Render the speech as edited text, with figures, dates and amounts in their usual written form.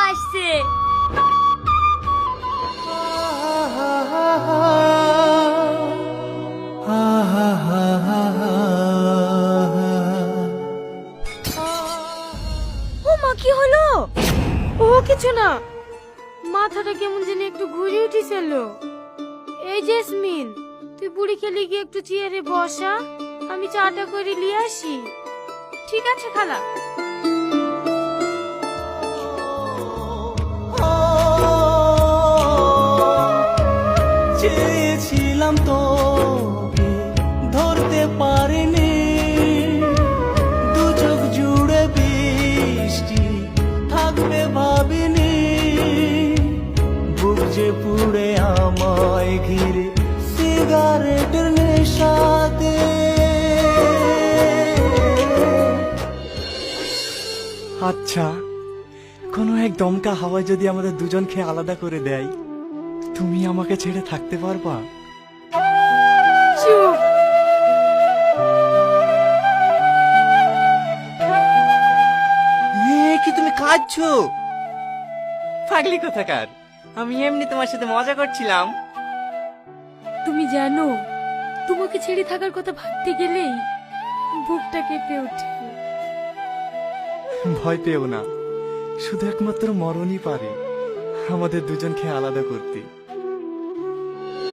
আসছে। ও মা, কি হলো? ও কিছু না। মাথাটা কেমন যেন একটু ঘুরে উঠেছিল। এই জেসমিন, তুই বুড়ি খেলে গিয়ে একটু চেয়ারে বসা, আমি চাটা করে নিয়ে আসি। ঠিক আছে খালা। চেয়েছিলাম তোকে ধরতে পারিনি, দু চোখ জুড়ে বৃষ্টি থাকবে ভাবিনি, বুক যে পুড়ে আমায় ঘিরে সিগারেটের নেশাতে। আচ্ছা, কোনো এক দমকা হাওয়ায় যদি আমাদের দুজনকে আলাদা করে দেয়, তুমি আমাকে ছেড়ে থাকতে পারবা? চুপ। কি তুমি কাঁদছো? পাগলি কোথাকার, আমি এমনি তোমার সাথে মজা করছিলাম। তুমি জানো, তোমাকে ছেড়ে থাকার কথা ভাবতে গেলেই বুকটা কেঁপে ওঠে। ভয় পেও না, শুধু একমাত্র মরণই পারে আমাদের দুজনকে আলাদা করতে।